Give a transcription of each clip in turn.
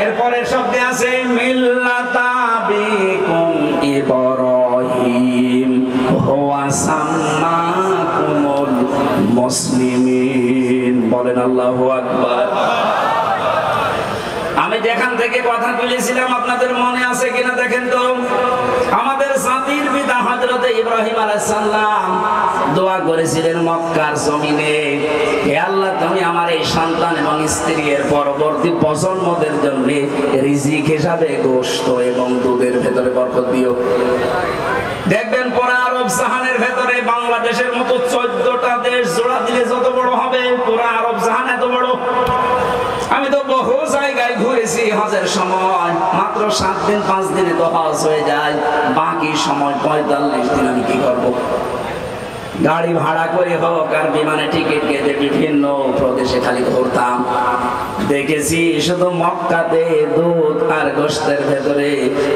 এরপরের শব্দে আছে মিল্লাতা বিকুম ইব্রাহিম হুয়া সাম্মাকুমুল মুসলিমিন। বলেন আল্লাহু আকবার। আমি যেখান থেকে কথা বলেছিলাম আপনাদের মনে আছে কিনা দেখেন তো। আমাদের জাতির পিতা হযরত ইব্রাহিম আলাইহিস সালাম দোয়া করেছিলেন মক্কার জমিনে, হে আল্লাহ তুমি আমার এই সন্তান এবং স্ত্রীর পরবর্তী প্রজন্মদের জন্য রিজিক হিসাবে গোশত এবং দুধের ভেতরে বরকত দিও। দেখবেন পুরো আরব জাহানের ভেতরে বাংলাদেশের মতো 14টা দেশ জোড়া দিলে যত বড় হবে, পুরো আরব জাহান এত বড়। আমি তো বহু জায়গায় ঘুরেছি হজের সময়, মাত্র 7 দিন 5 দিনে তো হজ হয়ে যায়, বাকি সময় 45 দিন আমি কি করব? গাড়ি ভাড়া করে হোক আর বিমানে টিকিট কেটে বিভিন্ন প্রদেশে খালি ঘুরতাম। দেখেছি শুধু মক্কাতে দুধ আর গোশতের ভেতরে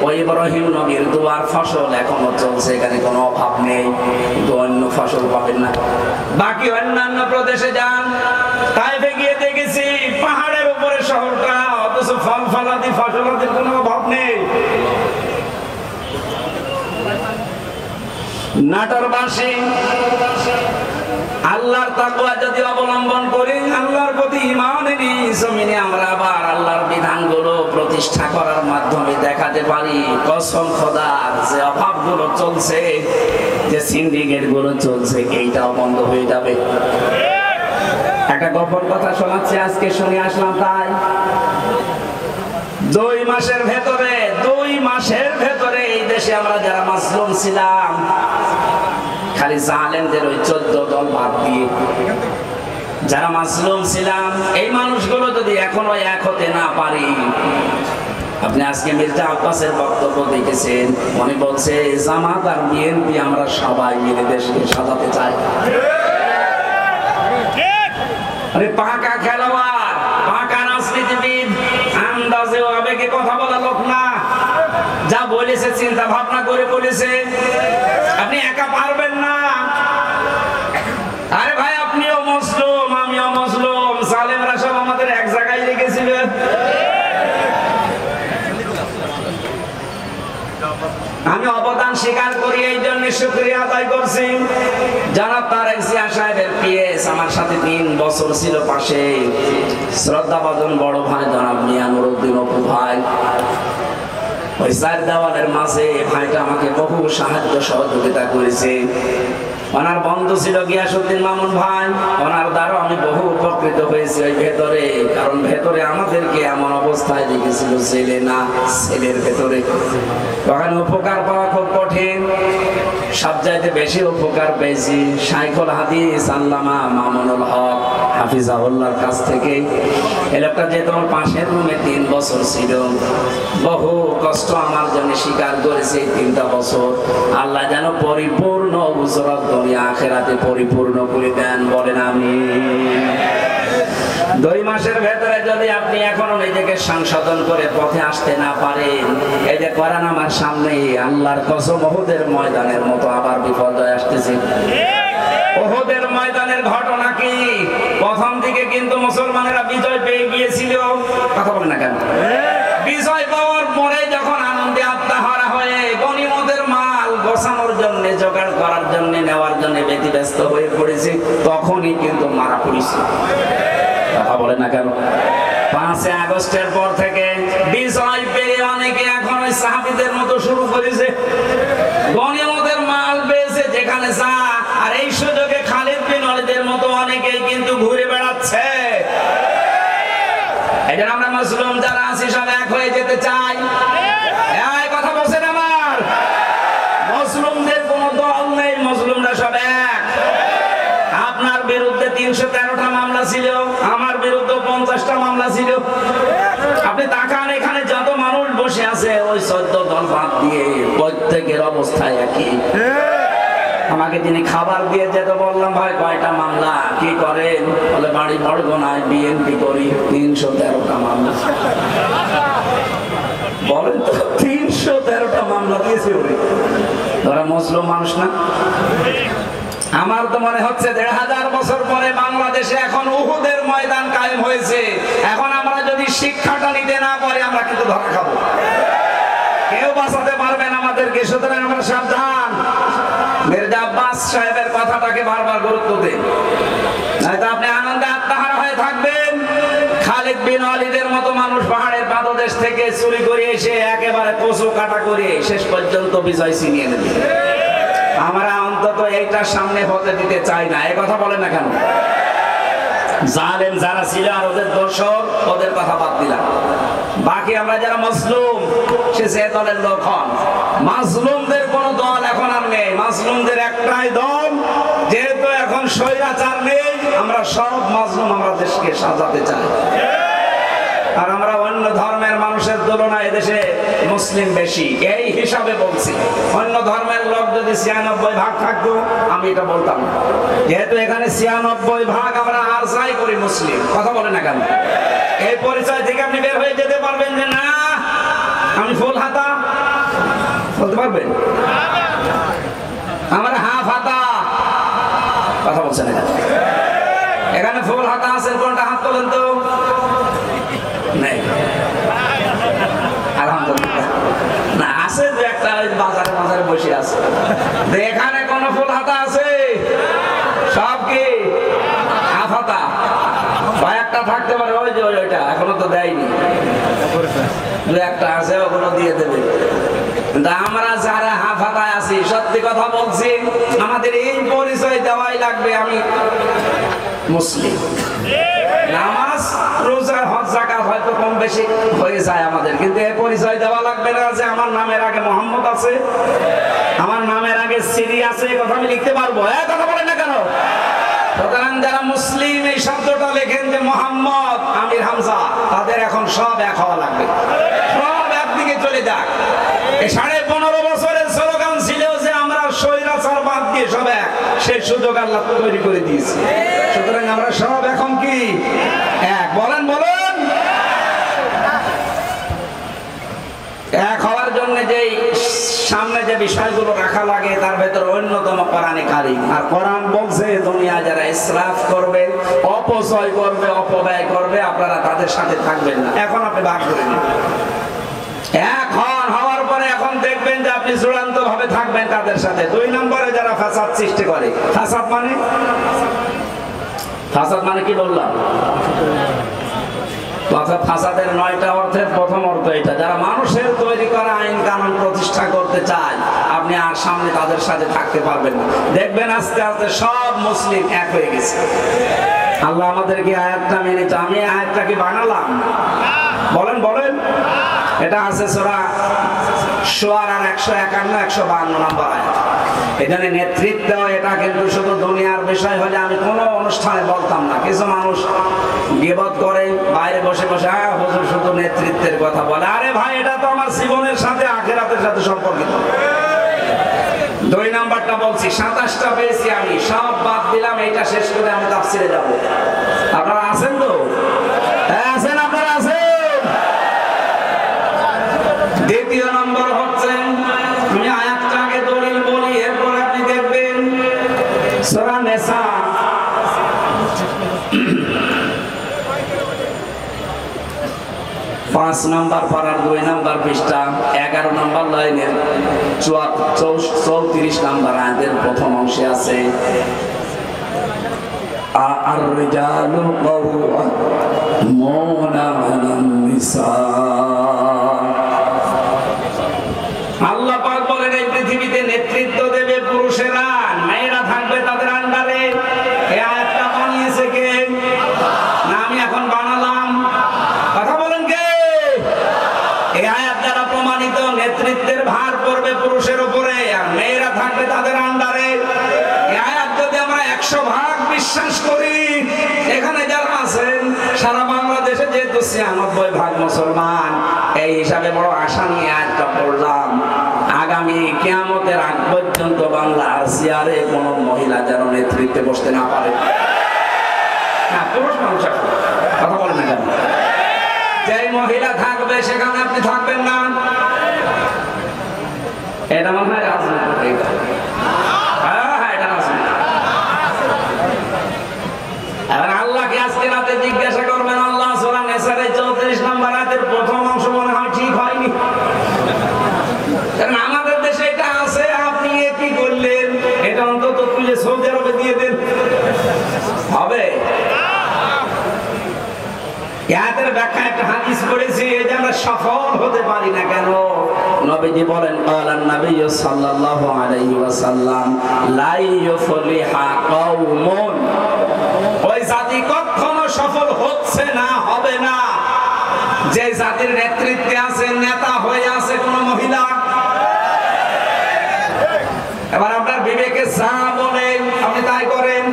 ওই ইব্রাহিম নবীর দুয়ার ফসল এখনো চলছে, এখানে কোনো অভাব নেই, কিন্তু অন্য ফসল পাবেন না। বাকি অন্যান্য প্রদেশে যান, তাইফে গিয়ে দেখেছি পাহাড়ের উপরে শহরটা, অথচ ফল ফলাদি ফসলাদির কোনো অভাব নেই। নাটোরবাসী আল্লাহর তাকওয়া যদি অবলম্বন করি, আল্লাহর প্রতি ঈমান এনে জমিনে আমরা আবার আল্লাহর বিধানগুলো প্রতিষ্ঠা করার মাধ্যমে দেখাতে পারি, কসম খোদার যে অভাবগুলো চলছে, যে সিন্ডিকেট গুলো চলছে, এইটাও বন্ধ হয়ে যাবে। একটা গোপন কথা শোনাচ্ছি, আজকে শুনে আসলাম। তাই 2 মাসের ভেতরে এই দেশে আমরা যারা মাসলুম ছিলাম, খালি জালেমদের ওই 14 দল বাদ দিয়ে যারা মাসলুম ছিলাম, এই মানুষগুলো যদি এখনো এক হতে না পারি। আপনি আজকে মির্জা আব্বাসের বক্তব্য দেখেছেন, উনি বলছে জামাত আর বিএনপি আমরা সবাই মিলে দেশকে সাজাতে চাই। আরে পাকা খেলোয়াড়, পাকা রাজনীতিবিদ, আন্দাজে আবেগে কথা বলা লোক না, যা বলেছে চিন্তা ভাবনা করে বলেছে। আপনি একা পারবেন না। আরে ভাই আপনিও মুসলিম, আমিও মুসলিম, সালেমরা সব আমাদের এক জায়গায় রেখেছিলেন। আমি অবদান স্বীকার করি, এই জন্য শুকরিয়া আদায় করছি। জনাব তারেক জিয়া সাহেবের পিএস আমার সাথে 3 বছর ছিল পাশে, শ্রদ্ধাভাজন বড় ভাই জনাব মিয়া নুরউদ্দিন অপু ভাই। ওই 4 দেওয়ালের মাঝে ভাইটা আমাকে বহু সাহায্য সহযোগিতা করেছে। ওনার বন্ধু ছিল গিয়াসউদ্দিন মামুন ভাই, ওনার দ্বারা আমি বহু উপকৃত হয়েছি ওই ভেতরে। কারণ ভেতরে আমাদেরকে এমন অবস্থায় রেখেছিল, ছেলে না ছেলের ভেতরে, ওখানে উপকার পাওয়া খুব কঠিন। সবচাইতে বেশি উপকার পেয়েছি শাইখুল হাদিস আল্লামা মামুনুল হক হাফিজাহুল্লাহর কাছ থেকে। এই লোকটা যে তোমার পাশের রুমে 3 বছর ছিল, বহু কষ্ট আমার জন্য স্বীকার করেছে। 3টা বছর আল্লাহ যেন পরিপূর্ণ উজরত দুনিয়া আখিরাতে পরিপূর্ণ করে দেন, বলেন আমিন। 2 মাসের ভেতরে যদি আপনি এখনো নিজেকে সংশোধন করে পথে আসতে না পারেন, এই যে কোরআন আমার সামনে, আল্লাহর কসম উহুদের ময়দানের মতো আবার বিপর্যয় আসতেছে। উহুদের ময়দানের ঘটনা কি? প্রথম দিকে কিন্তু মুসলমানেরা বিজয় পেয়ে গিয়েছিল, কথা বলেন না কেন? বিজয় পাওয়ার পরে যখন আনন্দে আত্মহারা হয়ে গনিমতের মাল গোছানোর জন্য, জোগাড় করার জন্য, নেওয়ার জন্য ব্যতিব্যস্ত হয়ে পড়েছে, তখনই কিন্তু মারা পড়েছে। কথা বলেন না কেন? 5 আগস্টের পর থেকে বিজয় পেয়ে অনেকে এখন ওই সাহাবীদের মতো শুরু করেছে, গনিমতের মাল পেয়েছে যেখানে যা। আর এই সুযোগে খালিদ বিন ওয়ালিদের মতো অনেকেই কিন্তু ঘুরে বেড়াচ্ছে। এই জন্য আমরা মুসলিম যারা আছি সব এক হয়ে যেতে চাই। এই কথা বলছেন আমার, মুসলিমদের কোনো দল নেই, মুসলিমরা সব এক। আপনার বিরুদ্ধে 313টা মামলা ছিল, আমার বিরুদ্ধে 50টা মামলা ছিল। আপনি তাকান এখানে যত মানুষ বসে আছে, ওই 14 দল বাদ দিয়ে প্রত্যেকের অবস্থায় একই। আমাকে তিনি খাবার দিয়ে যেতে বললাম, ভাই কয়টা মামলা, কি করেন? বলে বাড়ি বড়গোনায় বিএনপি করি। 313টা মামলা। বলেন তো, 313টা মামলা দিয়েছে ওরে। তারা মুসলিম মানুষ না? আমার তো মনে হচ্ছে ১৫০০ বছর পরে বাংলাদেশে এখন উহুদের ময়দান কায়েম হয়েছে। এখন আমরা যদি শিক্ষাটা নিতে না পারি আমরা কিন্তু ধরা খাবো, কেউ বাঁচাতে পারবে না আমাদেরকে। সুতরাং আমরা সাবধান। মির্জা আব্বাস সাহেবের কথাটাকে বারবার গুরুত্ব দিন, নয়তো আপনি আনন্দে আত্মহারা হয়ে থাকবেন। খালিদ বিন ওয়ালিদের মতো মানুষ পাহাড়ের পাদদেশ থেকে চুরি করে এসে একেবারে কচু কাটা করে শেষ পর্যন্ত বিজয় ছিনিয়ে নেবে। আমরা অন্তত এইটার সামনে হতে দিতে চাই না। এই কথা বলেন না কেন? জালেম যারা ছিল আর ওদের দোসর, ওদের কথা বাদ দিলাম। বাকি আমরা যারা মজলুম, সে যে দলের লোক হন, মাজলুমদের কোন দল এখন আর নেই। মাজলুমদের একটাই দল, যেহেতু এখন স্বৈরাচার নেই, আমরা সব মাজলুম আমরা দেশকে সাজাতে চাই। আর আমরা অন্য ধর্মের মানুষের তুলনায় দেশে মুসলিম বেশি, এই হিসাবে বলছি। অন্য ধর্মের লোক যদি ৯৬ ভাগ থাকতো আমি এটা বলতাম না। যেহেতু এখানে ৯৬ ভাগ আমরা আর যাই করি মুসলিম। কথা বলে না কেন? এই পরিচয় থেকে আপনি বের হয়ে যেতে পারবেন যে না আমি ফুল হাতা, বলতে পারবেন? আমার হাফ হাতা, কথা বলছেন না? এখানে ফুল হাতা আছে, কোনটা হাত তোলেন তো? নেই, আলহামদুলিল্লাহ। না, আছে যে একটা বাজারে বাজারে বসে আছে। এখানে কোন ফুল হাতা আছে? সব কি হাফ হাতা? কয়েকটা থাকতে পারে, ওই যে ওইটা এখনো তো দেয়নি, দু একটা আছে, ওগুলো দিয়ে দেবে। কিন্তু আমরা যারা হাফ হাতায় আছি, সত্যি কথা বলছি, আমাদের এই পরিচয় দেওয়াই লাগবে আমি মুসলিম। নামাজ রোজা হজ যাকাত হয়তো কম বেশি হয়ে যায় আমাদের, কিন্তু এই পরিচয় দেওয়া লাগবে না যে আমার নামের আগে মোহাম্মদ আছে, আমার নামের আগে সিরি আছে। এই কথা আমি লিখতে পারবো? এই কথা বলেন না কেন? সুতরাং যারা মুসলিম এই শব্দটা লেখেন যে মোহাম্মদ, আমির, হামজা, তাদের এখন সব এক হওয়া লাগবে, সব একদিকে চলে যাক। এই ১৫.৫ বছরের স্লোগান ছিল যে আমরা স্বৈরাচার বাদ দিয়ে সব এক, সেই সুযোগ আল্লাহ তৈরি করে দিয়েছে। সুতরাং আমরা সব এখন কি এক? বলেন বলেন। এক হওয়ার জন্য যে সামনে যে বিষয়গুলো রাখা লাগে তার ভেতর অন্যতম কোরআনে কারীম। আর কোরআন বলছে দুনিয়া যারা ইসরাফ করবে, অপচয় করবে, অপব্যয় করবে, আপনারা তাদের সাথে থাকবেন না। এখন আপনি ভাগ করে নিন। এখন হওয়ার পরে এখন দেখবেন যে আপনি চূড়ান্ত ভাবে থাকবেন তাদের সাথে। ২ নম্বরে যারা ফাসাদ সৃষ্টি করে, ফাসাদ মানে কি বললাম? ফাসাদের ৯টা অর্থের প্রথম অর্থ এটা, যারা মানুষের তৈরি করা আইন কানুন প্রতিষ্ঠা করতে চায়, আপনি আর সামনে তাদের সাথে থাকতে পারবেন না। দেখবেন আস্তে আস্তে সব মুসলিম এক হয়ে গেছে। আল্লাহ আমাদেরকে আয়াতটা মেনেছে। আমি আয়াতটা কি বানালাম? বলেন বলেন। এটা আছে সূরা শুআরার ১৫১ ১৫২ নম্বর আয়াত। এখানে নেতৃত্ব, এটা কিন্তু শুধু দুনিয়ার বিষয় হলে আমি কোনো অনুষ্ঠানে বলতাম না। কিছু মানুষ গীবত করে বাইরে বসে বসে, হুজুর শুধু নেতৃত্বের কথা বলে। আরে ভাই, এটা তো আমার জীবনের সাথে আখিরাতের সাথে সম্পর্কিত। ২ নাম্বারটা বলছি, ২৭টা পেয়েছি আমি, সব বাদ দিলাম, এইটা শেষ করে আমি তাফসিরে যাব। আপনারা আছেন তো? হ্যাঁ আছেন, আপনারা আছেন। ২য় নম্বর হচ্ছে, আমি আয়াতটা আগে দলিল বলি, এরপর আপনি দেখবেন সূরা নিসা ৫ নম্বর পারার ২ নম্বর পৃষ্ঠা ১১ নম্বর লাইনের ৩৪ নম্বর আয়াতের প্রথম অংশে আছে, আর-রিজালু কাওয়ামুনা আলান নিসা। আল্লাহ পাক বলেন এই পৃথিবীতে নেতৃত্ব দেবে পুরুষেরা, মেয়েরা থাকবে তাদের আন্ডারে। এই আয়াতটা বানিয়েছে কে? না আমি এখন বানালাম? কথা বলেন কে? এই আয়াত দ্বারা প্রমাণিত নেতৃত্বের ভার পড়বে পুরুষের উপরে, আর মেয়েরা থাকবে তাদের আন্ডারে। এই আয়াত যদি আমরা ১০০ ভাগ বিশ্বাস করি, এখানে যারা আছেন সারা বাংলাদেশে যেহেতু ৯৬ ভাগ মুসলমান, এই হিসাবে বড় আশা নিয়ে আয়াতটা পড়লাম। আগামী কিয়ামতের আগ পর্যন্ত বাংলার চেয়ারে কোন মহিলা যেন নেতৃত্বে বসতে না পারে। পুরুষ মানুষ কথা বলেন না কেন? যে মহিলা থাকবে সেখানে আপনি থাকবেন না, এটা মনে হয় রাজনীতি। হ্যাঁ এটা রাজনীতি। এবার আল্লাহকে আজকে রাতে জিজ্ঞাসা করবেন, আল্লাহ সূরা নিসার 34 নম্বর আয়াতের প্রথম অংশ মনে হয় ঠিক হয়নি, কারণ আমাদের দেশে এটা আছে, আপনি কি করলেন, এটা অন্তত তুলে সৌদি আরবে দিয়ে দেন, হবে? ইয়াদের ব্যাখ্যা একটা হাদিস পড়েছি, এই যে আমরা সফল হতে পারি না কেন, নবীজি বলেন ক্বালান নবী সাল্লাল্লাহু আলাইহি ওয়াসাল্লাম লা ইউফলিহা কওমুন, ওই জাতি কখনো সফল হচ্ছে না, হবে না যে জাতির নেতৃত্বে আছে, নেতা হয়ে আছে কোন মহিলা। এবার আপনার বিবেকে যা বলে আপনি তাই করেন।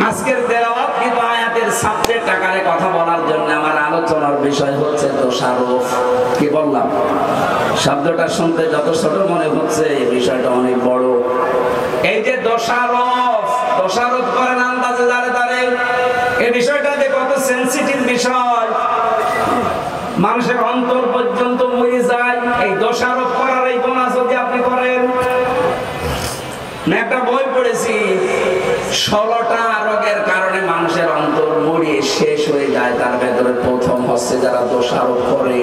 আজকের তেলাওয়াত কিন্তু আয়াতের সাবজেক্ট আকারে কথা বলার জন্য আমার আলোচনার বিষয় হচ্ছে দোষারোপ। কি বললাম? শব্দটা শুনতে যত ছোট মনে হচ্ছে, এই বিষয়টা অনেক বড়। এই যে দোষারোপ করেন আন্দাজে দাঁড়ে দাঁড়ে, এই বিষয়টা যে কত সেনসিটিভ বিষয়, মানুষের অন্তর পর্যন্ত মরে যায় এই দোষারোপ করার এই গুনাহ যদি আপনি করেন। একটা বই পড়েছি, 16টা রোগের কারণে মানুষের অন্তর মরিয়ে শেষ হয়ে যায়, তার ভেতরে প্রথম হচ্ছে যারা দোষারোপ করে।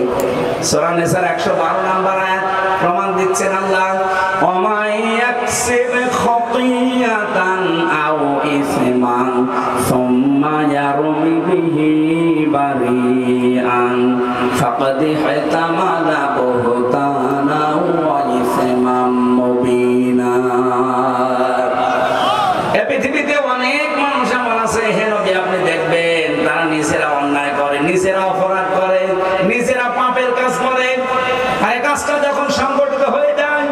সূরা নিসার 112 নম্বর আয়াত প্রমাণ দিচ্ছেন আল্লাহ, ওমাইয়াকসিব খাতিয়াতান আও ইসমান সুম্মা ইয়ারমি বিহি বারিআন ফাকাদ ইহতামালা বুহতানা ওয়া ইসমান মুবিনা। পৃথিবীতে অনেক মানুষ এমন আছে, হে নবী আপনি দেখবেন তারা নিজেরা অন্যায় করে, নিজেরা অপরাধ করে, নিজেরা পাপের কাজ করে, আর এই কাজটা যখন সংগঠিত হয়ে যায়,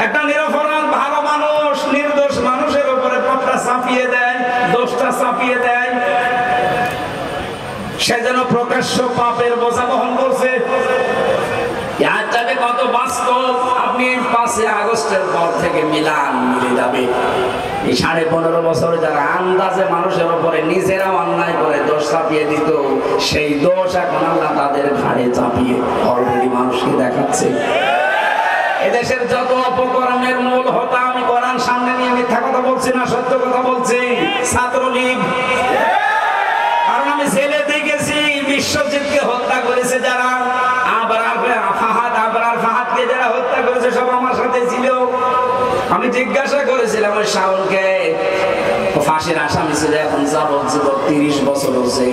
একটা নিরপরাধ ভালো মানুষ নির্দোষ মানুষের উপরে পাপটা চাপিয়ে দেয়, দোষটা চাপিয়ে দেয়, সে যেন প্রকাশ্য পাপের বোঝা বহন করছে। কত বাস্তব, আপনি 5 আগস্টের পর থেকে মিলে যাবে। এই 15.5 বছরে যারা আন্দাজে মানুষের উপরে নিজেরা অন্যায় করে দোষ চাপিয়ে দিত, সেই দোষ এখন আল্লাহ তাদের ঘাড়ে চাপিয়ে অলরেডি মানুষকে দেখাচ্ছে। এদেশের যত অপকর্মের মূল হোতা, আমি কোরআন সামনে নিয়ে মিথ্যা কথা বলছি না, সত্য কথা বলছি, ছাত্রলীগ। কারণ আমি ছেলে দেখেছি বিশ্বজিৎকে হত্যা করেছে যারা, আবরার ফাহাদকে যারা হত্যা করেছে সব আমার সাথে ছিল। আমি জিজ্ঞাসা করেছিলাম ওই শাওনকে, ফাঁসির আসামি ছিল, এখন যাবজ্জীবন 30 বছর হচ্ছে।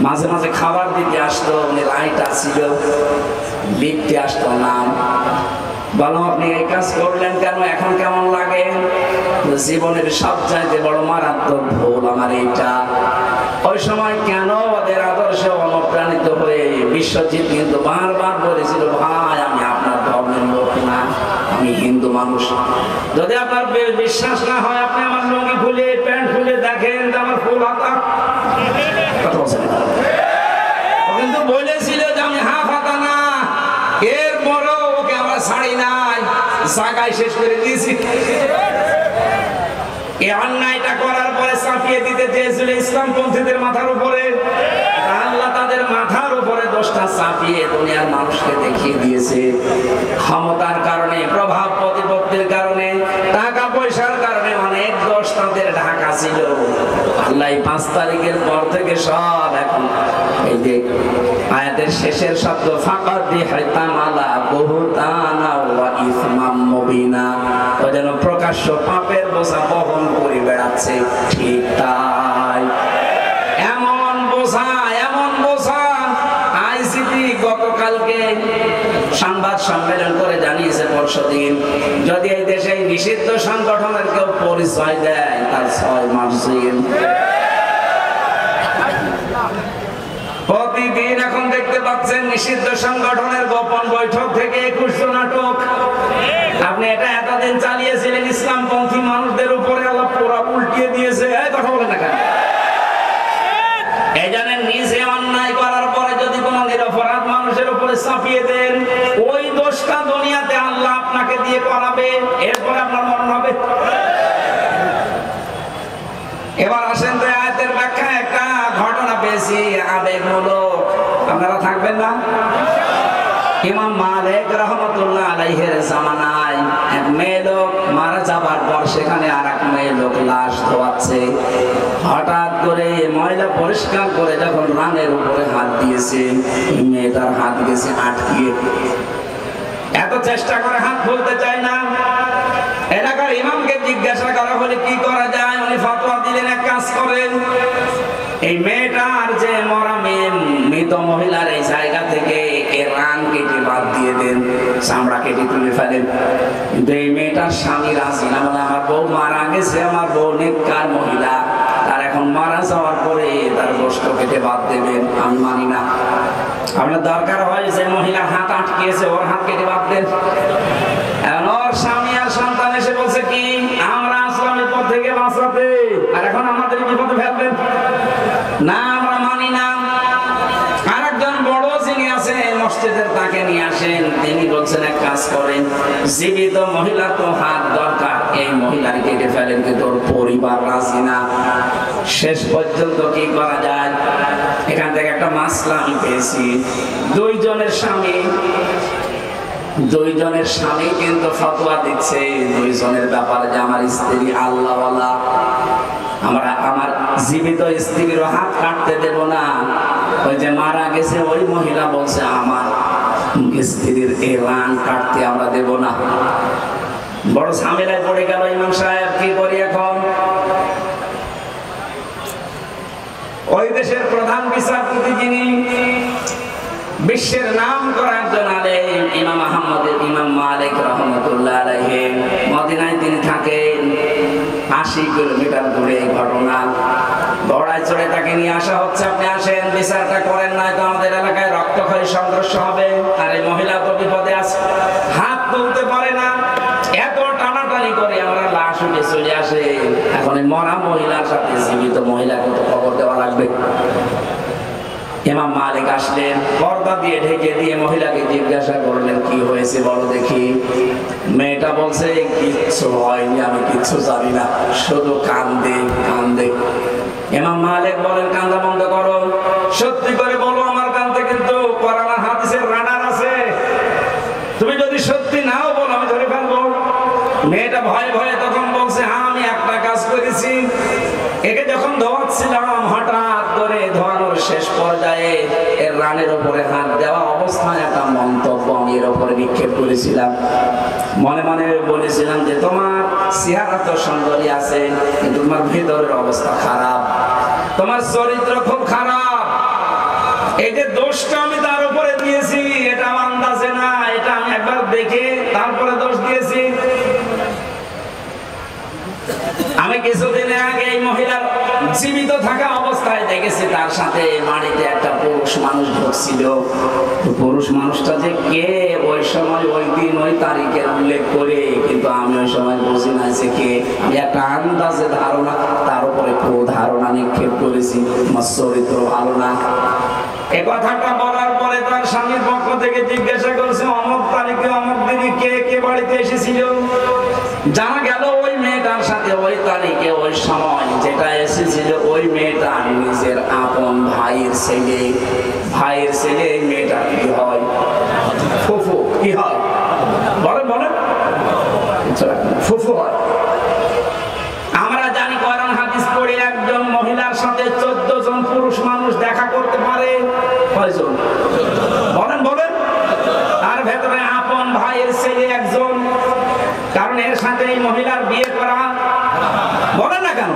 মাঝে মাঝে খাবার দিতে আসতো, উনি রাইটার ছিল, লিখতে আসতো নাম। বললাম আপনি এই কাজ করলেন কেন, এখন কেমন লাগে? জীবনের সবচাইতে বড় মারাত্মক ভুল আমার এইটা। ওই সময় কেন ওদের আদর্শে অনুপ্রাণিত হয়ে বিশ্বজিৎ কিন্তু বারবার বলেছিল, ভাই আমি আপনার ধর্মের লোক না, আমি হিন্দু মানুষ। যদি আপনার বিশ্বাস না হয়, আপনি আমার লুঙ্গি খুলে প্যান্ট খুলে দেখেন আমার ফুল হাতা। কথা বলছেন, ও কিন্তু বলেছিল যে আমি হাফ হাতা না, এরপরও ওকে আমরা ছাড়ি নাই, জায়গায় শেষ করে দিয়েছি। এই অন্যায়টা করার পরে চাপিয়ে দিতে চেয়েছিল ইসলামপন্থীদের মাথার উপরে, আল্লাহ তাদের মাথার উপরে দোষটা চাপিয়ে দুনিয়ার মানুষকে দেখিয়ে দিয়েছে। ক্ষমতার কারণে, প্রভাব প্রতিপত্তির কারণে, টাকা পয়সার কারণে অনেক দোষ তাদের ঢাকা ছিল। আল্লাহ 5 তারিখের পর থেকে সব এখন এই যে আয়াতের শেষের শব্দ ফাকাদ ইহতামালা বুহতানা ওয়া ইসমান মুবিনা, ও যেন প্রকাশ্য পাপের বোঝা বহন করে বেড়াচ্ছে। ঠিক তাই, এমন বোঝা আইসিটি গতকালকে সংবাদ সম্মেলন করে জানিয়েছে পরশুদিন, যদি এই দেশে নিষিদ্ধ সংগঠনের কেউ পরিচয় দেয় তার 6 মাস জেল। প্রতিদিন এখন দেখতে পাচ্ছেন নিষিদ্ধ সংগঠনের গোপন বৈঠক থেকে 21 নাটক। আপনি এটা এতদিন চালিয়েছিলেন, ইসলামপন্থী মানুষদের উপরে আল্লাহ পুরো উল্টিয়ে দিয়েছে। কথা বলেন না কেন? এই জানেন, নিজে অন্যায় করার পরে যদি কোন নিরপরাধ মানুষের উপরে চাপিয়ে দেন, ওই দোষটা দুনিয়াতে আল্লাহ আপনাকে দিয়ে করাবে, এরপরে আপনার মরণ হবে। এবার আসেন তো আয়াতের ব্যাখ্যা, একটা ঘটনা পেয়েছি আবেগমূলক, আপনারা থাকবেন না? ইমাম মালিক রাহমাতুল্লাহ আলাইহির জামানায় এক মেয়ে লোক মারা যাবার পর সেখানে আরেক মেয়ে লোক লাশ ধোয়াচ্ছে। হঠাৎ করে ময়লা পরিষ্কার করে যখন রানের উপরে হাত দিয়েছে, মেয়েটার হাত গেছে আটকিয়ে। এত চেষ্টা করে হাত খুলতে চায় না। এলাকার ইমামকে জিজ্ঞাসা করা হলে কি করা যায়, উনি ফতোয়া দিলেন এক কাজ করেন, এই মেয়েটার যে মরা মেয়ে মৃত মহিলার এই জায়গা থেকে এর রান কেটে বাদ দিয়ে দেন, চামড়া কেটে তুলে ফেলেন। কিন্তু এই মেয়েটার স্বামী রাজি না, বলে আমার বউ মারা গেছে, আমার বউ নেককার মহিলা, তার এখন মারা যাওয়ার পরে তার গোশত কেটে বাদ দেবেন, আমি মানি না। আপনার দরকার হয় যে মহিলার হাত আটকিয়েছে ওর হাত কেটে বাদ দেন। এখন ওর স্বামী আর সন্তান এসে বলছে কি, আমরা আসলাম এই পথ থেকে বাঁচাতে, আর এখন আমাদের বিপদে ফেলবেন না, আমরা মানি না। আরেকজন বড় যিনি আছেন মসজিদের, তাকে নিয়ে আসেন। তিনি বলছেন এক কাজ করেন, জীবিত মহিলা তো হাত দরকার, এই মহিলার কেটে ফেলেন, কিন্তু ওর পরিবার রাজি না। শেষ পর্যন্ত কি করা যায়, এখান থেকে একটা মাসলা আমি পেয়েছি। দুইজনের স্বামী কিন্তু ফতোয়া দিচ্ছে দুইজনের ব্যাপারে যে আমার স্ত্রী আল্লাহওয়ালা, আমার জীবিত স্ত্রীর হাত কাটতে দেব না। ওই যে মারা গেছে ওই মহিলা বলছে আমার স্ত্রীর এই রান কাটতে আমরা দেব না। বড় ঝামেলায় পড়ে গেল ইমাম সাহেব, কি করি এখন? ওই দেশের প্রধান বিচারপতি যিনি বিশ্বের নাম করা একজন আলেম, ইমাম মালিক রাহমাতুল্লাহ আলাইহি, মদিনায় তিনি থাকেন। 80 কিলোমিটার দূরে এই ঘটনা। ঘোড়ায় চড়ে তাকে নিয়ে আসা হচ্ছে, আপনি আসেন বিচারটা করেন, নাই তো আমাদের এলাকায় রক্তক্ষয়ী সংঘর্ষ হবে। আর এই মহিলা তো বিপদে আছে, হাত তুলতে পারে না। এত টানাটানি করে আমরা লাশ উঠে চলে আসে। এখন এই মরা মহিলার সাথে জীবিত মহিলাকে তো খবর দেওয়া লাগবে। ইমাম মালিক আসলেন, পর্দা দিয়ে ঢেকে দিয়ে মহিলাকে জিজ্ঞাসা করলেন কি হয়েছে বলো দেখি। মেয়েটা বলছে কিচ্ছু হয়নি, আমি কিচ্ছু জানি না, শুধু কান্দে কান্দে। ইমাম মালিক বলেন কান্দা বন্ধ করো, সত্যি করে বলো আমার কান্দে কিন্তু কোরআন হাদিসের রাডার আছে, তুমি যদি সত্যি নাও বলো আমি ধরে ফেলবো। মেয়েটা ভয়ে ভয়ে তখন বলছে হ্যাঁ আমি একটা কাজ করেছি, একে যখন ধোয়াচ্ছিলাম হঠাৎ করে ধোয়ানোর শেষ পর্যায়ে এর রানের উপরে হাত দেওয়া অবস্থায় একটা মন্তব্য আমি এর উপরে নিক্ষেপ করেছিলাম। মনে মনে বলেছিলাম যে তোমার চেহারা তো সুন্দরী আছে, কিন্তু তোমার ভেতরের অবস্থা খারাপ, তোমার চরিত্র খুব খারাপ। এই যে দোষটা আমি তার উপরে দিয়েছি এটা আমার আন্দাজে না, এটা আমি একবার দেখে তারপরে দোষ দিয়েছি। আমি কিছুদিন আগে এই মহিলার জীবিত থাকা অবস্থায় দেখেছি তার সাথে বাড়িতে একটা পুরুষ মানুষ ঢুকছিল। পুরুষ মানুষটা যে কে ওই সময় ওই দিন ওই তারিখের উল্লেখ করে, কিন্তু আমি ওই সময় বুঝি না যে কে। আমি একটা আন্দাজে ধারণা তার উপরে ধারণা নিক্ষেপ করেছি, আমার চরিত্র ভালো না। এ কথাটা বলার পরে তার স্বামীর পক্ষ থেকে জিজ্ঞাসা করছে অমুক তারিখে অমুক দিনে কে কে বাড়িতে এসেছিল। জানা গেল ওই মেয়েটার সাথে ওই তারিখে ওই সময় যেটা এসেছিল ওই মেয়েটা নিজের আপন ভাইয়ের ছেলে। ভাইয়ের ছেলে এই মেয়েটা কি হয়? ফুফু। কি হয় বলেন বলেন? ফুফু হয়। আমরা জানি কোরআন হাদিস পড়ে একজন মহিলার সাথে 14 জন পুরুষ মানুষ দেখা করতে পারে। কয়জন বলেন বলেন? তার ভেতরে আপন ভাইয়ের ছেলে একজন, কারণ এর সাথে এই মহিলার বিয়ে করা বলেন না কেন?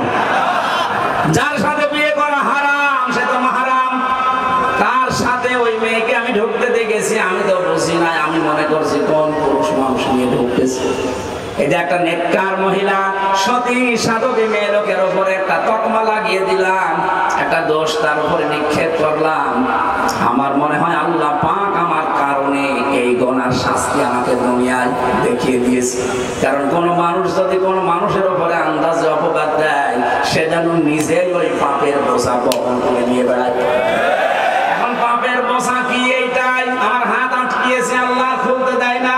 যার সাথে বিয়ে করা হারাম সে তো মাহারাম। তার সাথে ওই মেয়েকে আমি ঢুকতে দেখেছি, আমি তো বুঝি নাই, আমি মনে করছি কোন পুরুষ মানুষ নিয়ে ঢুকতেছে। এই যে একটা নেককার মহিলা সতী সাধবী মেয়ে লোকের উপরে একটা তকমা লাগিয়ে দিলাম, একটা দোষ তার উপরে নিক্ষেপ করলাম। আমার মনে হয় আল্লাহ পাক আমার কারণে এই গুনার শাস্তি আমাকে দুনিয়ায় দেখিয়ে দিয়েছে। কারণ কোন মানুষ যদি কোন মানুষের উপরে আন্দাজে অপবাদ দেয়, সে যেন নিজেই ওই পাপের বোঝা বহন করে নিয়ে বেড়ায়। এখন পাপের বোঝা কি? এইটাই আমার হাত আটকিয়েছে, আল্লাহ খুলতে দেয় না।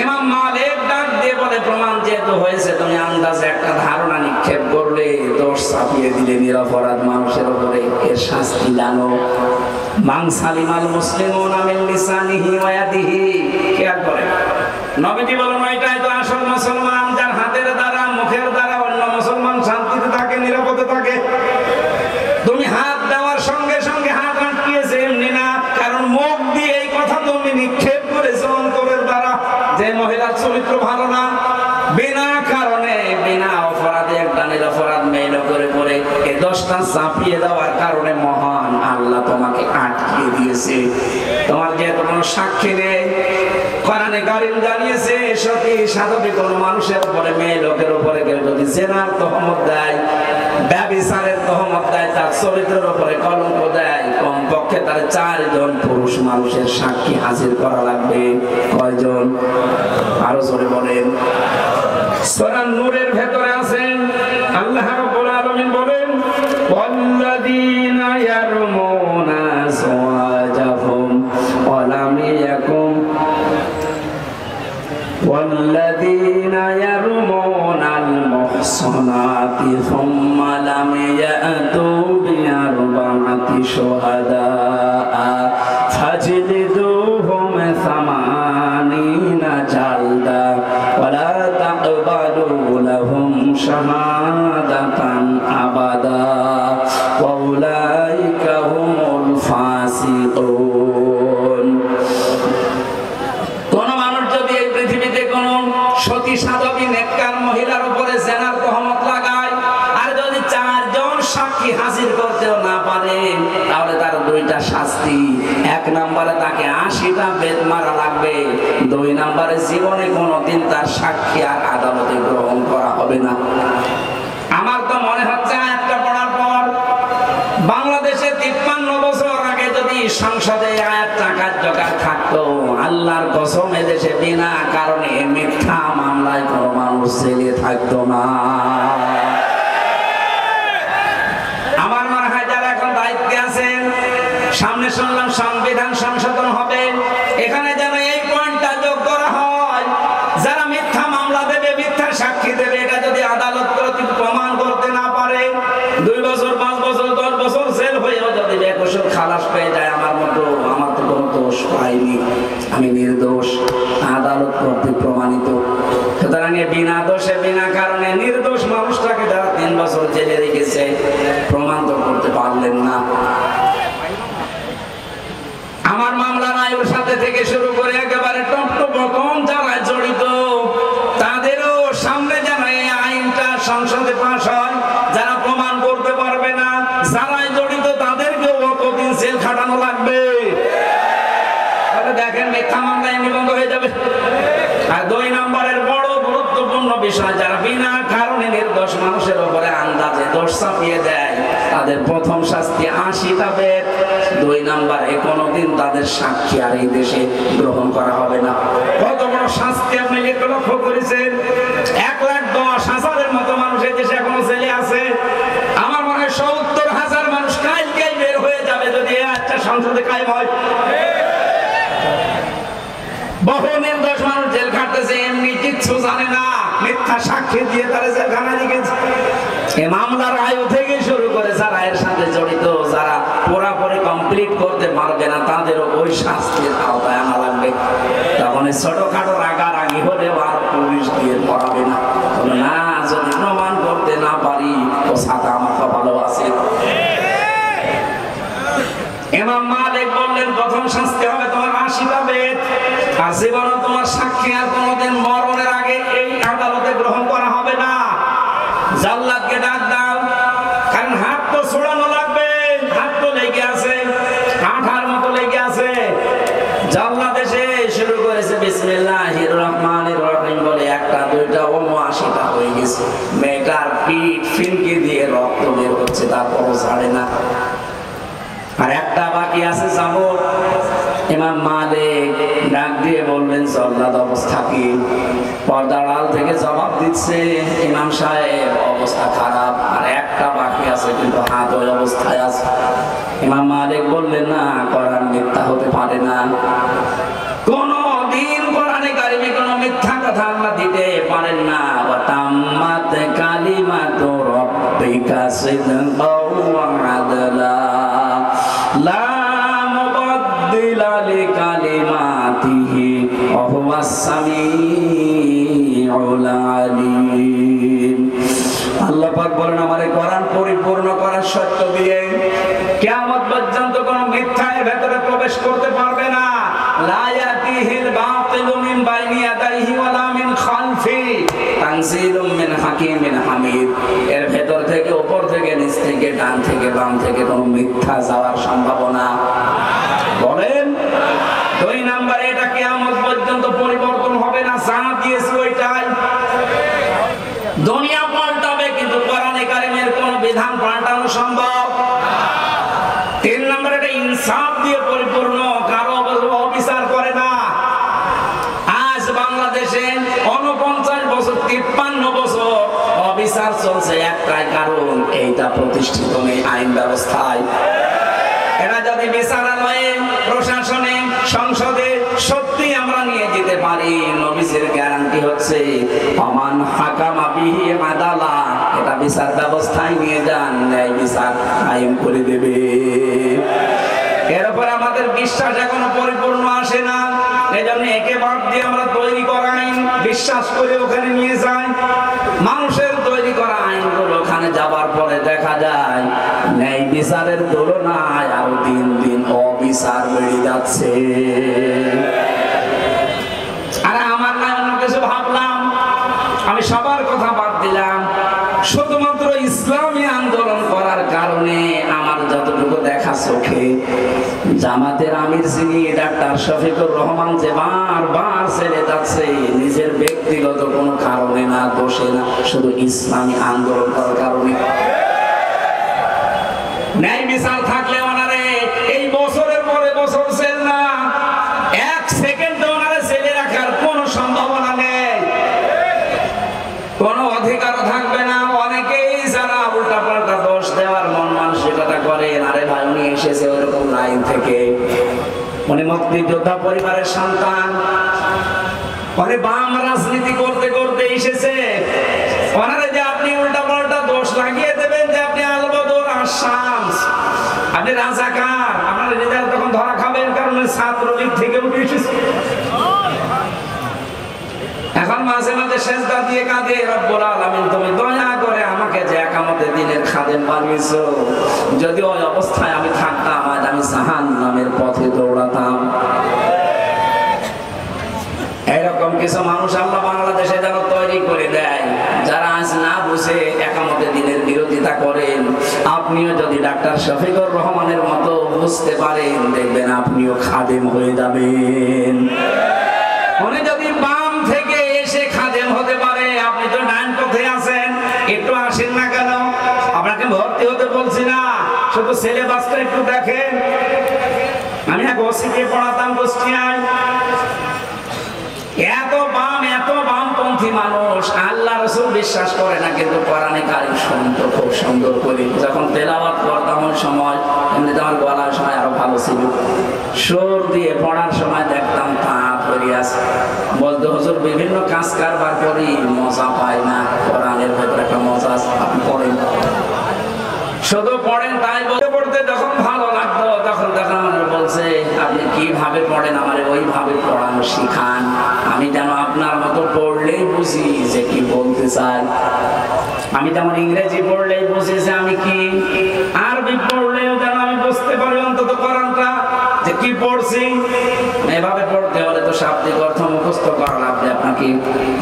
ইমাম মালিক ডাক দিয়ে বলে প্রমাণ যেহেতু হয়েছে, তুমি আন্দাজে একটা ধারণা নিক্ষেপ করলে, দোষ চাপিয়ে দিলে নিরপরাধ মানুষের উপরে, এর শাস্তি জানো। মান সালিমাল মুসলিমুনা মিন লিসানিহি ওয়া ইয়াদিহি। খেয়াল করেন নবীজি বলেন এটাই তো আসল মুসলমান, যার হাতের দ্বারা মুখের দ্বারা অন্য মুসলমান শান্তিতে থাকে, নিরাপদে থাকে। তুমি হাত দেওয়ার সঙ্গে সঙ্গে হাত আটকিয়েছে এমনি না, কারণ মুখ দিয়ে এই কথা তুমি নিক্ষেপ করেছো অন্তরের দ্বারা যে মহিলার চরিত্র ভালো না, বিনা কারণে বিনা অপরাধে একটা নিরপরাধ মেয়ে করে পড়ে এই দোষটা চাপিয়ে দেওয়ার কারণে মহান আল্লাহ তোমাকে আটকিয়ে দিয়েছে। তোমার যেহেতু কোনো সাক্ষী নেই, কোরআনে কারীম জানিয়েছে সতী সাধবী কোনো মানুষের উপরে, মেয়ে লোকের উপরে কেউ যদি জেনার তহমত দেয়, ব্যভিচারের তহমত দেয়, তার চরিত্রের উপরে কলঙ্ক দেয়, কমপক্ষে তার 4 জন পুরুষ মানুষের সাক্ষী হাজির করা লাগবে। কয়জন? আরো জোরে বলেন। সূরা নূরের ভেতরে আছেন আল্লাহ রাব্বুল আলামিন বলেন ওয়াল্লাযীনা ইয়ারমুনা আযওয়াজাহুম ওয়া লাম ইয়াকুম والذين يرمون المحصنات ثم لم يأتوا بأربعة شهداء فاجلدوهم 80 جلدة ولا تقبلوا لهم شهادة أبدا وأولئك هم الفاسقون। সতী সাধবী নেককার মহিলার উপরে জেনার তহমত লাগায়, আর যদি 4 জন সাক্ষী হাজির করতেও না পারে, তাহলে তার 2টা শাস্তি। 1 নম্বরে তাকে 80টা বেত মারা লাগবে, 2 নম্বরে জীবনে কোনোদিন তার সাক্ষী আর আদালতে গ্রহণ করা হবে না। আমার তো মনে হচ্ছে আয়াতটা পড়ার পর বাংলাদেশে 53 বছর আগে যদি সংসদে আয়াতটা কার্যকর থাকতো, আল্লাহর কসম এদেশে বিনা কারণে মিথ্যা মামলায় কোনো মানুষ জেলে থাকতো না। আমার মনে হয় যারা এখন দায়িত্বে আছেন, সামনে শুনলাম সংবিধান সংশোধন হবে, এখানে যেন এই পয়েন্টটা যোগ করা হয়, যারা মিথ্যা মামলা দেবে, মিথ্যা সাক্ষী দেবে, এটা যদি আদালত কর্তৃক প্রমাণ করতে না পারে, 2 বছর 5 বছর 10 বছর জেল হয়েও যদি বেকসুর খালাস পেয়ে যায়, আমার তো কোনো দোষ পাইনি, আমি নির্দোষ, আদালত কর্তৃক প্রমাণিত। সুতরাং বিনা দোষে বিনা কারণে নির্দোষ মানুষটাকে যারা 3 বছর জেলে রেখেছে, প্রমাণ তো করতে পারলেন না। আমার মামলার আয়ুর সাথে থেকে শুরু করে একেবারে টপ টপ বকম যারা জড়িত, তাদেরও সামনে যেন এই আইনটা সংসদে পাস হয়। যারা প্রমাণ করতে পারবে না, যারাই জড়িত, তাদেরকেও কতদিন জেল খাটানো লাগবে। দেখেন মিথ্যা মামলায় নিবন্ধ হয়ে যাবে। আর 2 নম্বরের বড় গুরুত্বপূর্ণ বিষয়, যারা বিনা কারণে নির্দোষ মানুষের উপরে আন্দাজে দোষ চাপিয়ে দেয়, তাদের প্রথম শাস্তি 80টা বেত। 2 নম্বরে কোনোদিন তাদের সাক্ষী আর এই দেশে গ্রহণ করা হবে না। কত বড় শাস্তি আপনি লক্ষ্য করেছেন? 1,10,000-এর মতো মানুষ এই দেশে এখনো জেলে আছে। আমার মনে হয় 70,000 মানুষ কালকেই বের হয়ে যাবে যদি একটা সংসদে কায়েম হয়। বহু নির্দোষ মানুষ জেল খাটতেছে, এমনি কিচ্ছু জানে না, মিথ্যা সাক্ষী দিয়ে তারা জেলখানায় রেখেছে। এই মামলার আয়ু থেকে শুরু করে যারা এর সাথে জড়িত, যারা পুরোপুরি কমপ্লিট করতে পারবে না, তাদেরও ওই শাস্তির আওতায় আনা লাগবে। তখন ছোটখাটো রাগারাগি হলেও আর পুলিশ দিয়ে পড়াবে না। না, যদি প্রমাণ করতে না পারি, ও সাথে আমার ভালো আছে। ইমাম মালিক বললেন প্রথম শাস্তি হবে তোমার 80টা বেত, আর জীবনে তোমার সাক্ষী আর কোনোদিন মরণের আগে এই আদালতে গ্রহণ করা হবে না। জাল্লাদকে ডাক দাও, কারণ হাত তো ছড়ানো লাগবে, হাত তো লেগে আছে, আঠার মতো লেগে আছে। জাল্লাদ এসে শুরু করেছে বিসমিল্লাহির রহমানির রহিম বলে, 1টা 2টা 80টা হয়ে গেছে। মেয়েটার পিঠ ফিনকি দিয়ে রক্ত বের হচ্ছে, তারপরও ছাড়ে না। আর একটা বাকি আছে যাবো। ইমাম মালিক ডাক দিয়ে বললেন জাল্লাদ অবস্থা কি? পর্দার আড়াল থেকে জবাব দিচ্ছে, ইমাম সাহেব অবস্থা খারাপ, আর একটা বাকি আছে, কিন্তু হাত ওই অবস্থায় আছে। ইমাম মালিক বললেন না, কোরআন মিথ্যা হতে পারে না, কোনদিন কোরআনে কারিমে কোনো মিথ্যা কথা আল্লাহ দিতে পারেন না। ওয়া তাম্মাত কালিমাতু রাব্বিকা সিদকাও ওয়া আদলা লা মুবাদদিলা লিকালিমাতিহি ওয়া হুয়াস সামিউল আলিম। আল্লাহ পাক বলেন আমারে কোরআন পরিপূর্ণ করার শর্ত দিয়ে কিয়ামত পর্যন্ত কোনো মিথ্যা এর ভেতরে প্রবেশ করতে পারবে না। লা ইয়াতিহিল বাতিলু মিন বাইনি ইয়াদাইহি ওয়ালা মিন খালফি তানজিলুম মিন হাকিমিন হামিদ। এর ভেতর থেকে, উপর থেকে, নিচ থেকে, ডান থেকে, বাম থেকে কোনো মিথ্যা যাওয়ার সম্ভাবনা বলেন। দুই নম্বরে এটা কিয়ামত পর্যন্ত পরিবর্তন হবে না, যা দিয়েছি ওইটাই। দুনিয়া পাল্টাবে কিন্তু কোরআনে কারিমের কোন বিধান পাল্টানো সম্ভব। তিন নম্বরে এটা ইনসাফ দিয়ে পরিপূর্ণ, কারো অবিচার করে না। আজ বাংলাদেশে 49 বছর 53 বছর অবিচার চলছে, একটাই কারণ, এইটা প্রতিষ্ঠিত নেই আইন ব্যবস্থায়। এরা যদি বিচারালয়ে, প্রশাসনে, সংসদে সত্যি আমরা নিয়ে যেতে পারি, নবীর গ্যারান্টি হচ্ছে আমান হাকামা বিহি আদালা, এটা বিচার ব্যবস্থায় নিয়ে যান, ন্যায় বিচার কায়েম করে দেবে। এর উপর আমাদের বিশ্বাস এখনো পরিপূর্ণ আসে না, এজন্য একে বাদ দিয়ে আমরা তৈরি করা আইন বিশ্বাস করে ওখানে নিয়ে যাই। মানুষের তৈরি করা আইনগুলো ওখানে যাবার পরে দেখা যায় ন্যায় বিচারের তুলনায় আরো দিন দিন অবিচার বেড়ে যাচ্ছে। আরে আমার না অন্য কিছু ভাবলাম, আমি সবার কথা বাদ দিলাম, শুধুমাত্র ইসলামী আন্দোলন করার কারণে আমার যতটুকু দেখা চোখে জামাতের আমির যিনি ডাক্তার শফিকুর রহমান যে বারবার ছেড়ে যাচ্ছে নিজের ব্যক্তিগত কোনো কারণে না, দোষে না, শুধু ইসলামী আন্দোলন করার কারণে। ন্যায় বিচার থাকলে ওনারে এই বছরের পরে বছর ছেড়ে না, এক সেকেন্ড ওনারে ছেড়ে রাখার কোনো সম্ভাবনা নেই, কোনো অধিকারও থাকবে না। অনেকেই যারা উল্টা পাল্টা দোষ দেওয়ার মন মানসিকতা করেন, আরে ভাই উনি এসেছে ওইরকম লাইন থেকে, উনি মুক্তিযোদ্ধা পরিবারের সন্তান, উনি বাম রাজনীতি করতে করতে এসেছে, ওনারে যে আপনি উল্টা পাল্টা দোষ লাগিয়ে দেবেন যে আপনি আলবদর আসামস, আপনি রাজাকার, আপনার রেজাল্ট তখন ধরা খাবেন, কারণ ছাত্রলীগ থেকে উঠে এসেছে। এখন মাঝে মাঝে সেজদা দিয়ে কাঁদে, রব্বুল আলামিন তুমি দয়া করে আমাকে যে একামতে দিনের খাদেম বানিয়েছো, যদি ওই অবস্থায় আমি থাকতাম আজ আমি জাহান্নামের পথে দৌড়াতাম। এরকম কিছু মানুষ আল্লাহ বাংলাদেশে যেন তৈরি করে দেয়, যারা আজ না বুঝে একামতে দিনের বিরোধিতা করেন। আপনিও যদি ডাক্তার শফিকুর রহমানের মতো বুঝতে পারেন, দেখবেন আপনিও খাদেম হয়ে যাবেন। উনি যদি বাম থেকে এসে খাদেম হতে পারে, আপনি তো ডান পথে আছেন, একটু আসেন না কেন? আপনাকে ভর্তি হতে বলছি না, শুধু সিলেবাসটা একটু দেখেন। আমি এক ওসিকে পড়াতাম কুষ্টিয়ায়, এত বামপন্থী মানুষ, আল্লাহ রাসূল বিশ্বাস করে না, কিন্তু কোরআনে কারীম শুনতো খুব সুন্দর করে। যখন তেলাওয়াত করতাম ওই সময়, এমনিতে আমার গলার সময় আরো ভালো ছিল, সুর দিয়ে পড়ার সময় দেখতাম তা পড়ে আছে, বলতো হুজুর বিভিন্ন কাজ কারবার করি, মজা পাই না, কোরআনের ভেতরে একটা মজা আছে, আপনি পড়েন, শুধু পড়েন। তাই বলতে পড়তে যখন ভালো লাগতো, তখন আমার বলছে আপনি কিভাবে পড়েন, আমার ওইভাবে পড়ানো শিখান, আমি যেন আপনার মতো পড়লেই বুঝি যে কি বলতে চাই। আমি যেমন ইংরেজি পড়লেই বুঝি যে আমি কি, আরবি পড়লেও যেন আমি বুঝতে পারি অন্তত কোরআনটা যে কি পড়ছি। এভাবে পড়তে হলে তো শাব্দিক অর্থ মুখস্থ করা লাগবে, আপনাকে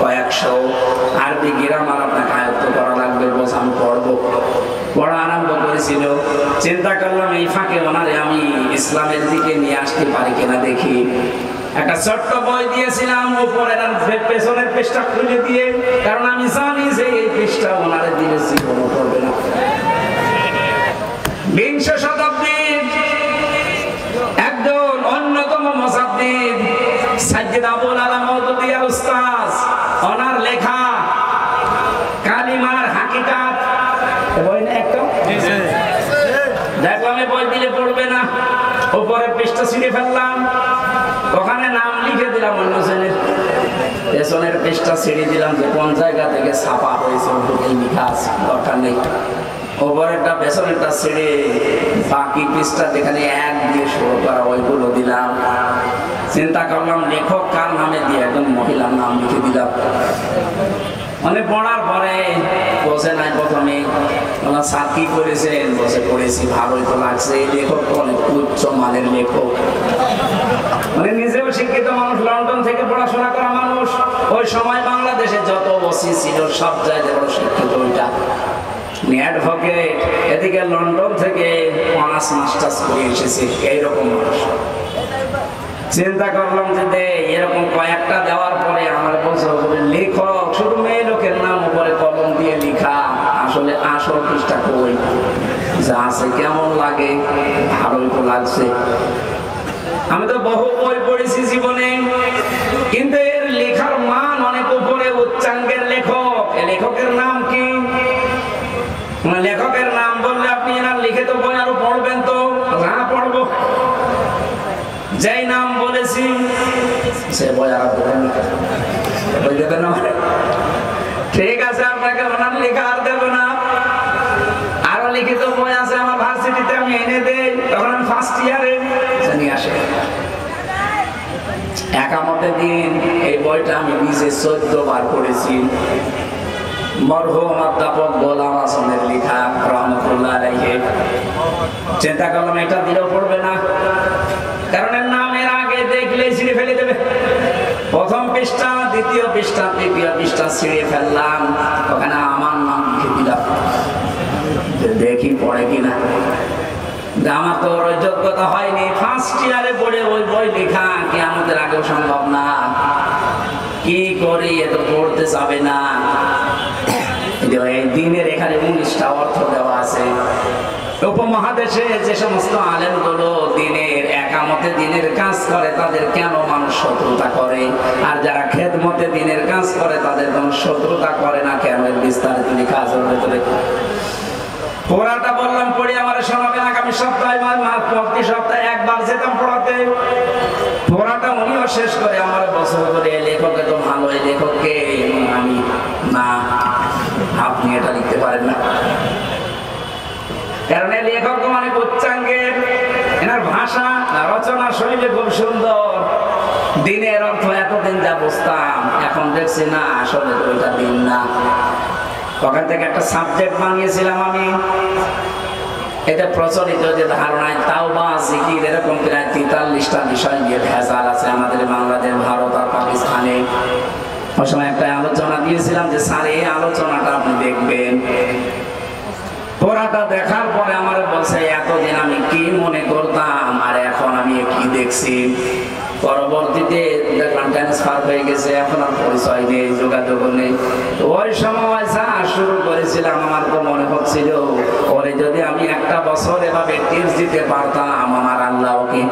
কয়েকশো আরবি গ্রামার আপনাকে আয়ত্ত করা লাগবে, বলছে আমি পড়বো। পড়া আরম্ভ করেছিল, চিন্তা করলাম এই ফাঁকে ওনারে আমি ইসলামের দিকে নিয়ে আসতে পারি কিনা দেখি। একটা ছোট্ট বই দিয়েছিলাম, উপরের পেছনের পৃষ্ঠা খুলে দিয়ে, কারণ আমি জানি যে এই পৃষ্ঠা ওনারে দিলে জীবনও করবে না। বিংশ শতাব্দীর একজন অন্যতম মুজাদ্দিদ সাইয়্যিদ আবুল আলা মওদুদী আল উস্তাজ, ওনার লেখা কালিমার হাকিকাত, বই না একটা দেখলাম বই দিলে পড়বে না, উপরে পৃষ্ঠা ছিঁড়ে ফেললাম, ওখানে নাম লিখে দিলাম অন্য শ্রেণীর, পেছনের পৃষ্ঠা ছিঁড়ে দিলাম যে কোন জায়গা থেকে ছাপা হয়েছে, এই লেখা আছে, দরকার নেই। ওপরেরটা পেছনেরটা ছেড়ে বাকি পৃষ্ঠা যেখানে এক দিয়ে শুরু করা ওইগুলো দিলাম। চিন্তা করলাম লেখক কার নামে দিয়ে একজন মহিলার নাম লিখে দিলাম। মানে পড়ার পরে বসে নাই প্রথমে স্যার কি করেছেন, বসে পড়েছি ভালোই তো লাগছে, এই লেখক তো অনেক উচ্চ মানের লেখক। মানে নিজেও শিক্ষিত মানুষ, লন্ডন থেকে পড়াশোনা করা মানুষ, ওই সময় বাংলাদেশে যত ওসি ছিল সব জায়গায় বড় শিক্ষিত ওইটা অ্যাডভোকেট, এদিকে লন্ডন থেকে অনার্স মাস্টার্স করে এসেছে এইরকম মানুষ। চিন্তা করলাম যে এরকম কয়েকটা দেওয়ার পরে আমার বলছে লেখক শুধু মেয়ে লোকের নাম উপরে কলম দিয়ে লেখা, আসলে আসল পৃষ্ঠা কই যা আছে কেমন লাগে, ভালোই তো লাগছে। আমি তো বহু বই পড়েছি জীবনে, কিন্তু এর লেখার মান অনেক উপরে, উচ্চাঙ্গের লেখক। এ লেখকের নাম কি? লেখকের নাম বললে আপনি এনার লিখিত বই আরো পড়বেন তো? হ্যাঁ পড়বো। যেই নাম বলেছি সে বই আর বই দেবে না, ঠিক আছে আপনাকে ওনার লেখা আর দেবো না। আরো লিখিত বই আছে আমার ভার্সিটিতে, আমি এনে দেই, তখন আমি ফার্স্ট ইয়ারে নিয়ে আসে। একামতের দিন এই বইটা আমি নিজে 14 বার পড়েছি। মরহুম অধ্যাপক গোলাম হাসানের লেখা রহমতুল্লাহ আলাইহি। চিন্তা করলাম এটা দিলেও পড়বে না, কারণ এর নামের আগে দেখলে ছিঁড়ে ফেলে দেবে। প্রথম পৃষ্ঠা, দ্বিতীয় পৃষ্ঠা, তৃতীয় পৃষ্ঠা ছিঁড়ে ফেললাম, ওখানে আমার নাম লিখে দিলাম, দেখি পড়ে কিনা। আমার তো ওই যোগ্যতা হয়নি, ফার্স্ট ইয়ারে পড়ে ওই বই লেখা কি আমাদের আগেও সম্ভব না। কি করি, এত পড়তে যাবে না। এই দিনের এখানে 19টা অর্থ দেওয়া আছে। উপমহাদেশে যে সমস্ত আলেমগুলো দিনের একামতে দিনের কাজ করে তাদের কেন মানুষ শত্রুতা করে, আর যারা খেদমতে দিনের কাজ করে তাদের কোন শত্রুতা করে না কেন, এর বিস্তারিত লেখা আছে ভেতরে। পড়াটা বললাম পড়ি আমার শোনাবেন আগামী সপ্তাহে, প্রতি সপ্তাহে একবার যেতাম পড়াতে। পড়াটা উনিও শেষ করে আমার বছর করে লেখকে তো ভালো, এই লেখককে আমি না, আপনি এটা লিখতে পারেন না, কারণ এই লেখক অনেক উচ্চাঙ্গের, এনার ভাষা রচনা শৈলী খুব সুন্দর। দিনের অর্থ এতদিন যা বুঝতাম এখন দেখছি না, আসলে তো ওইটা দিন না। ওখান থেকে একটা সাবজেক্ট বানিয়েছিলাম আমি, এটা প্রচলিত যে ধারণায় তাওবা জিকির এরকম প্রায় 43টা বিষয় নিয়ে ভেজাল আছে আমাদের বাংলাদেশ, ভারত আর পাকিস্তানে। ওই সময় একটা আলোচনা দিয়েছিলাম যে স্যার এই আলোচনাটা আপনি দেখবেন। পড়াটা দেখার পরে আমার বলছে এতদিন আমি কি মনে করতাম আর এখন আমি কি দেখছি। পরবর্তীতে দেখলাম ট্রান্সফার হয়ে গেছে, এখন আর পরিচয় নেই, যোগাযোগ নেই। ওই সময় যা শুরু করেছিলাম আমার তো মনে হচ্ছিল ওরে যদি আমি একটা বছর এভাবে টিপস দিতে পারতাম, আমার আল্লাহ ওকে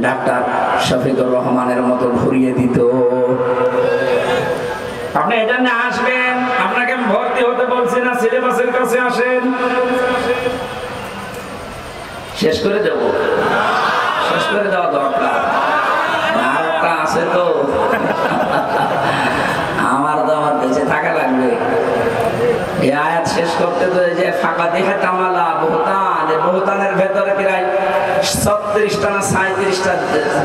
ডাক্তার শফিকুর রহমানের মতো ঘুরিয়ে দিত। আপনি এটা নিয়ে আসবেন, আপনাকে ভর্তি হতে বলছি না, সিলেবাসের কাছে আসেন। শেষ করে দেব, শেষ করে দেওয়া দরকার, আর একটা আছে তো আমার তো আমার বেঁচে থাকা লাগবে। এই আয়াত শেষ করতে তো যে ফাঁকা দেখে তামালা বহুতান, বহুতানের ভেতরে প্রায় 36টা না 37টা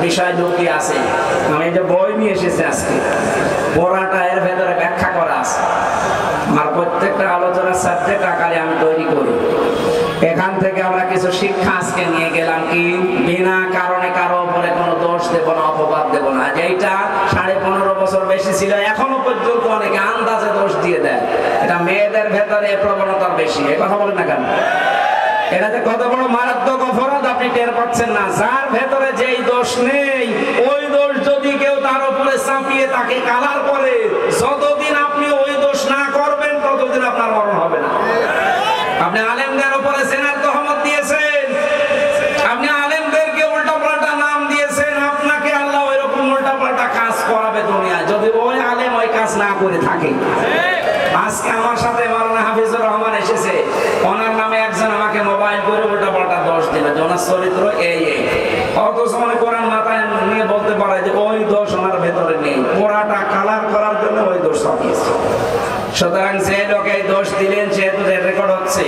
বিষয় ঢুকিয়ে আছে। আমি যে বই নিয়ে এসেছি আজকে, পড়াটা এর ভেতরে ব্যাখ্যা করা আছে। আমার প্রত্যেকটা আলোচনার সাবজেক্ট আকারে আমি তৈরি করি। এখান থেকে আমরা কিছু শিক্ষা আজকে নিয়ে গেলাম, কি বিনা কারণে কারো উপরে কোনো দোষ দেব না, অপবাদ দেব না। যেটা 15.5 বছর বেশি ছিল এখনো পর্যন্ত অনেকে আন্দাজে দোষ দিয়ে দেয়, এটা মেয়েদের ভেতরে প্রবণতা বেশি। এই কথা বলেন না কেন? এটাতে কত বড় মারাত্মক অপরাধ আপনি টের পাচ্ছেন না। যার ভেতরে যেই দোষ নেই ওই দোষ যদি কেউ তার উপরে চাপিয়ে তাকে কালার করে, যতদিন আপনি ওই দোষ না করবেন ততদিন আপনার মরণ হবে না। আপনি আলেমদের উপরে সেনার তহমত দিয়েছেন, আপনি আলেমদেরকে উল্টাপাল্টা নাম দিয়েছেন, আপনাকে আল্লাহ ওইরকম উল্টাপাল্টা কাজ করাবে দুনিয়ায় যদি ওই আলেম ওই কাজ না করে থাকে। আজকে আমার সাথে মাওলানা হাফিজুর রহমান এসেছে, ওনার নামে একজন আমাকে মোবাইল করে উল্টাপাল্টা দোষ দিল, ওনার চরিত্র এই এই, অথচ মনে কোরআন মাথায় নিয়ে বলতে পারে যে ওই দোষ ওনার ভেতরে নেই, পোড়াটা কালার করার জন্য ওই দোষ চাপিয়েছে। সুতরাং যে লোক এই দোষ দিলেন সেহেতু রেকর্ড হচ্ছে,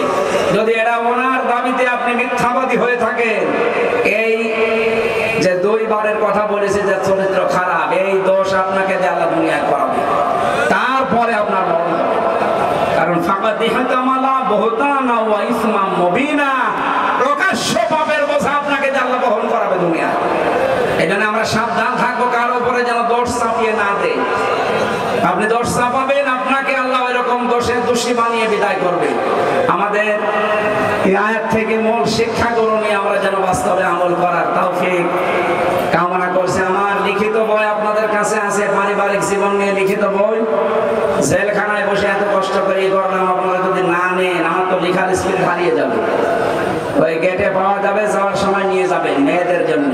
পরিবারের কথা বলেছি যে চরিত্র খারাপ, এই দোষ আপনাকে দিয়ে আল্লাহ দুনিয়ায় করাবে, তারপরে আপনার মরণ হবে। কারণ ফাকাদ ইহতামালা বুহতানা ওয়া ইসমান মুবিনা, প্রকাশ্য পাপের বোঝা আপনাকে দিয়ে আল্লাহ বহন করাবে দুনিয়ায়। এজন্য আমরা সাবধান থাকবো, কারো উপরে যেন দোষ চাপিয়ে না দেয়। আপনি দোষ চাপাবেন, আপনাকে আল্লাহ এরকম দোষের দোষী বানিয়ে বিদায় করবে। আমাদের এই আয়াত থেকে মূল শিক্ষাগুলো নিয়ে আমরা যেন বাস্তবে আমল করার তৌফিক কামনা করছি। আমার লিখিত বই আপনাদের কাছে আছে, পারিবারিক জীবন নিয়ে লিখিত বই। জেলখানায় বসে এত কষ্ট করে এই করলাম, আপনারা যদি না নেন আমার তো লেখার স্পিড হারিয়ে যাবে। ওই গেটে পাওয়া যাবে, যাওয়ার সময় নিয়ে যাবেন মেয়েদের জন্য।